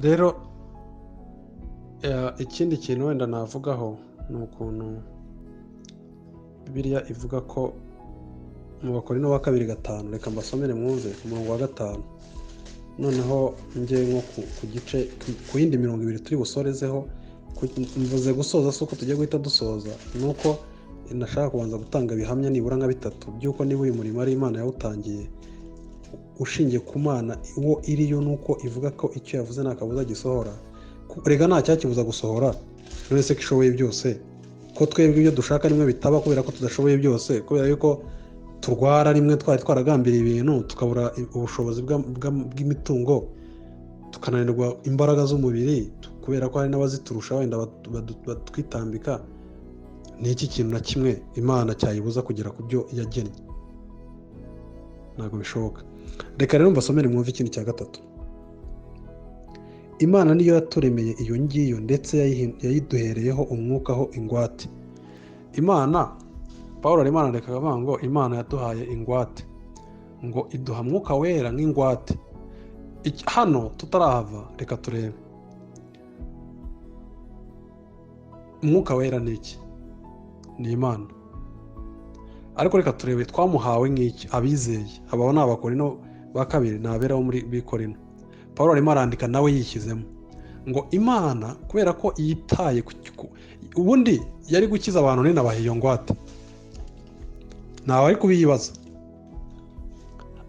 rero ikindi kintu wenda navugaho ni ukuntu Bibiliya ivuga ko mu Bakorinto wa 2:5, reka mbasomere mwumve umurongo wa 5, noneho njye nko ku gice ku yindi 20 turi busorezeho. Mvuze gusoza si uko tugiye guhita dusoza, ni uko nashaka kubanza gutanga ibihamya nibura nka 3 by'uko niba uyu murimo ari Imana yawutangiye ushingiye ku Mana uwo iriyo, nuko ivuga ko icyo yavuze nta kabuza gisohora. Rega nta cyakibuza gusohora, none se ko ishoboye byose, ko twebwe ibyo dushaka rimwe bitaba kubera ko tudashoboye byose, kubera yuko turwara rimwe twari twaragambiriye ibintu tukabura ubushobozi bw'imitungo, tukananirwa imbaraga z'umubiri kubera ko hari n'abaziturusha wenda batwitambika. Ni iki kintu na kimwe Imana cyayibuza kugera ku byo yagennye? Ntabwo bishoboka. Reka rero mbasomere mwumve ikindi cya 3. Imana niyo yaturemeye iyo ngiyo, ndetse yayiduhereyeho umwuka ho ingwate. Imana, Pawulo arimo arandika avuga ngo Imana yaduhaye ingwate, ngo iduha mwuka wera nk'ingwate. Hano tutarahava, reka turebe umwuka wera ni iki? Ni Imana. Ariko reka turebe twamuhawe nk'iki abizeye. Aba ni Abakorinto ba 2, ni abera bo muri Korinto. Pawulo arimo arandika nawe yishyizemo ngo Imana kubera ko yitaye ubundi yari gukiza abantu ninabaha iyo ngwate, ntawe ari kubiyibaza.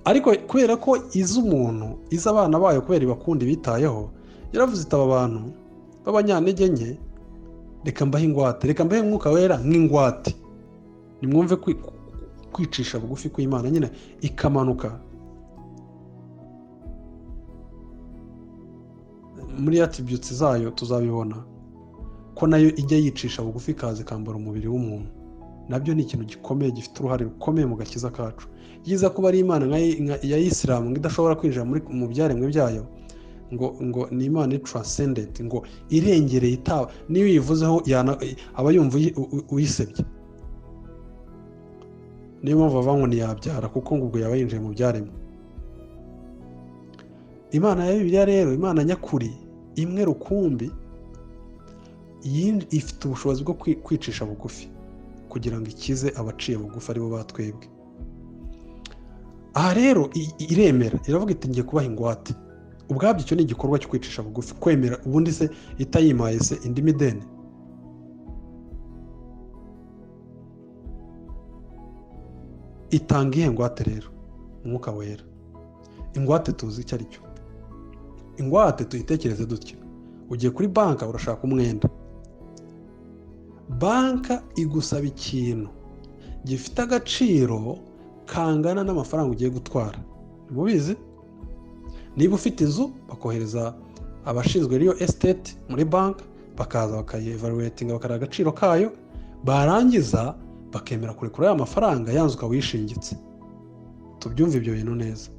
Ariko kubera ko izi umuntu, izi abana bayo, kubera ibakunda bitayeho, yaravuze iti aba bantu b'abanyantege nke reka mbahe ingwate, reka mbahe umwuka wera nk'ingwate. Nimwumve kwicisha bugufi kw'Imana nyine ikamanuka muri attributes zayo. Tuzabibona ko nayo ijya yicisha bugufi ikaza ikambara umubiri w'umuntu. Nabyo ni ikintu gikomeye, gifite uruhare rukomeye mu gakiza kacu. Yiza kuba ari Imana ya Isilamu ngo idashobora kwinjira mu byaremwe byayo, ngo ni Imana transcendent, ngo irengereye itaba, niyo uyivuzeho aba yumva uyisebye. Niyo mpamvu bavuga ngo ntiyabyara, kuko ngo ubwo yaba yinjiye mu byaremwe. Imana ya Bibiliya rero, Imana nyakuri imwe rukumbi, ifite ubushobozi bwo kwicisha bugufi kugira ngo ikize abaciye bugufi aribo batwebwe. Aha rero iremera, iravuga iti ngiye kubaha ingwate. Ubwabyo icyo ni igikorwa cyo kwicisha bugufi, kwemera. Ubundi se itayimaye se indi mideni? Itanga ihe ngwate rero? Umwuka wera. Ingwate tuzi icyo ari cyo. Ingwate tuyitekereze dutya: ugiye kuri banka urashaka umwenda, banka igusaba ikintu gifite agaciro kangana n'amafaranga ugiye gutwara. Mubizi? Niba ufite inzu, bakohereza abashinzwe real estate muri banka, bakaza bakayevaluatinga, bakareba agaciro kayo, barangiza bakemera kurekura ya mafaranga, yanzu ukawishingitse. Tubyumva ibyo bintu neza.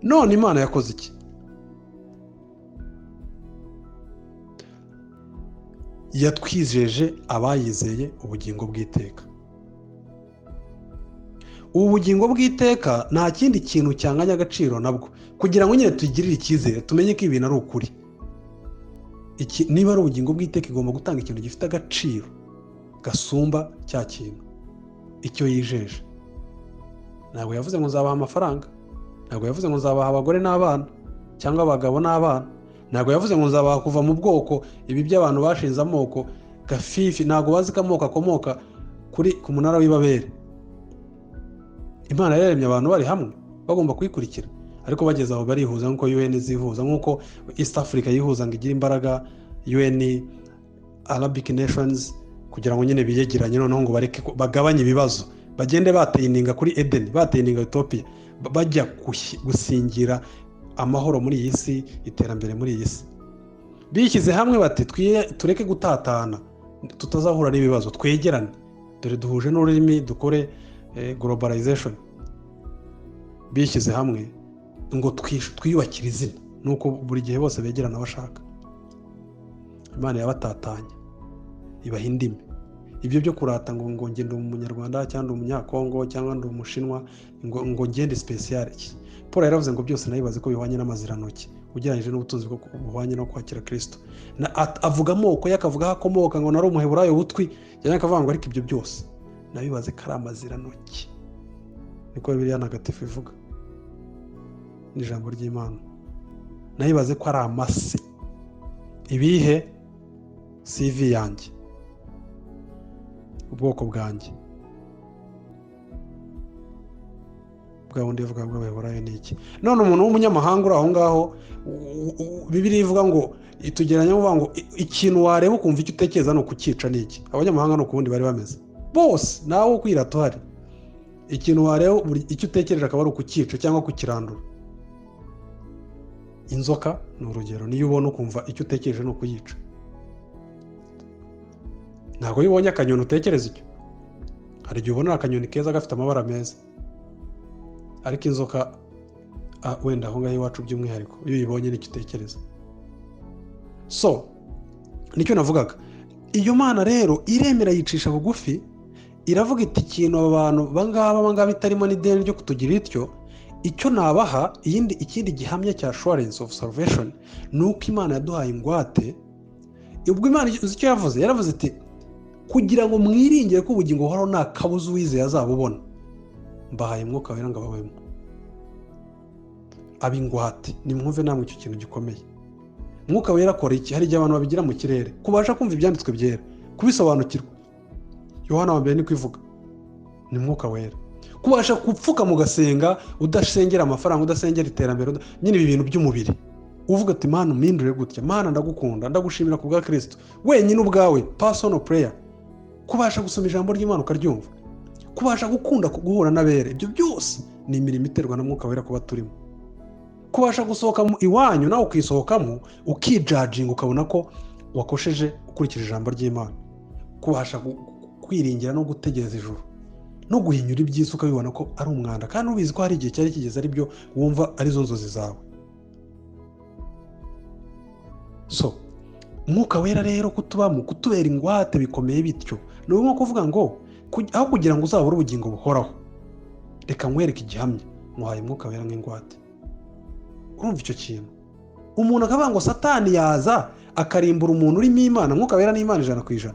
None Imana yakoze iki? Yatwijeje abayizeye ubugingo bw'iteka. Ubu bugingo bw'iteka nta kindi kintu cyanganya agaciro nabwo, kugira ngo nyine tugirire icyizere, tumenye ko ibintu ari ukuri. Niba ari ubugingo bw'iteka, igomba gutanga ikintu gifite agaciro gasumba cya kintu icyo yijeje. Ntabwo yavuze ngo nzabaha amafaranga, ntabwo yavuze ngo nzabaha abagore n'abana cyangwa abagabo n'abana, ntabwo yavuze ngo nzabaha kuva mu bwoko ibi by'abantu bashinze amoko gafifi. Ntabwo bazi ko amoko akomoka ku munara w'Ibabeli. Imana yaremye abantu bari hamwe bagomba kuyikurikira, ariko bageze aho barihuza nk'uko UN zihuza, nk'uko East Africa yihuza ngo igire imbaraga, UN, Arabic Nations, kugira ngo nyine biyegeranye, noneho ngo bareke bagabanye ibibazo, bagende bateyininga kuri Eden, bateyininga Utopia, bajya gusingira amahoro muri iyi si, iterambere muri iyi si. Bishyize hamwe bati tureke gutatana, tutazahura n'ibibazo, twegerane, dore duhuje n'ururimi, dukore globalization. Bishyize hamwe ngo twiyubakire izina, nuko buri gihe bose begerana bashaka. Imana yabatatanya, ibaha indimi. Ibyo byo kurata ngo ngende umunyarwanda cyangwa umunyakongo cyangwa ndi umushinwa, ngo ngende special. Paul yaravuze ngo byose nabibaze ko bihwanye n'amazirantoki ugereranyije n'ubutunzi bwo buhwanye no kwakira Kristo. Avuga amoko ye, akavuga aho akomoka ngo nari umuheburayo butwi, cyangwa akavuga ngo ariko ibyo byose nabibaze ko ari amazirantoki. Niko Bibiliya ntagatifu ivuga, ni ijambo ry'Imana. Nabibaze ko ari amase. Ibihe CV yanjye, ubwoko bwanjye, bwa bundi yavuga ngo baheburayo ni iki. None umuntu w'umunyamahanga uri aho ngaho, Bibiliya ivuga ngo itugeranya uvuga ngo ikintu wareba ukumva icyo utekereza ni ukukica ni iki. Abanyamahanga ni ukubundi bari bameze bose, nawe ukwirata uhari. Ikintu wareba icyo utekereje akaba ari ukukica cyangwa kukirandura. Inzoka ni urugero, niyo ubona ukumva icyo utekereje ni ukuyica. Ntabwo iyo ubonye akanyoni utekereza icyo. Hari igihe ubona akanyoni keza gafite amabara meza, ariko inzoka wenda aho ngaho iwacu by'umwihariko iyo uyibonye nicyo utekereza. So nicyo navugaga, iyo Mana rero iremera yicisha bugufi, iravuga iti ikintu aba bantu bangaba bitarimo n'ideni ryo kutugira ityo, icyo nabaha ikindi gihamya cya assurance of salvation ni uko Imana yaduhaye ingwate. Ubwo Imana uzi icyo yavuze, yaravuze iti kugira ngo mwiringire ko ubugingo buhoraho nta kabuza uwizeye azabubona, mbahaye Mwuka Wera ngo ababemo. Ab'ingwate, nimwumve namwe icyo kintu gikomeye. Mwuka Wera akora iki? Hari igihe abantu babigira mu kirere, kubasha kumva ibyanditswe byera, kubisobanukirwa. Yohana wa mbere ni kwivuga, ni Mwuka Wera. Kubasha gupfuka mu gasenga udasengera amafaranga, udasengera iterambere, nyine ibi bintu by'umubiri, uvuga ati Mana mpindure gutya, Mana ndagukunda, ndagushimira ku bwa Kristo, wenyine ubwawe, personal prayer. Kubasha gusoma ijambo ry'Imana ukaryumva, kubasha gukunda guhura n'abere, ibyo byose ni imirimo iterwa na Mwuka Wera kuba turimo. Kubasha gusohoka iwanyu nawe ukisohokamo ukijajinga ukabona ko wakosheje ukurikije ijambo ry'Imana. Kubasha kwiringira no gutegereza ijuru no guhinyura iby'isi ukabibona ko ari umwanda, kandi ubizi ko hari igihe cyari kigeze ari byo wumva ari zo nzozi zawe. So Mwuka Wera rero kutubamo, kutubera ingwate bikomeye bityo, ni nko kuvuga ngo aho kugira ngo uzabure ubugingo buhoraho, reka nkwereke igihamya, muhaye Mwuka Wera nk'ingwate. Urumva icyo kintu? Umuntu akavuga ngo Satani yaza akarimbura umuntu urimo Imana, Mwuka Wera ni Imana 100%.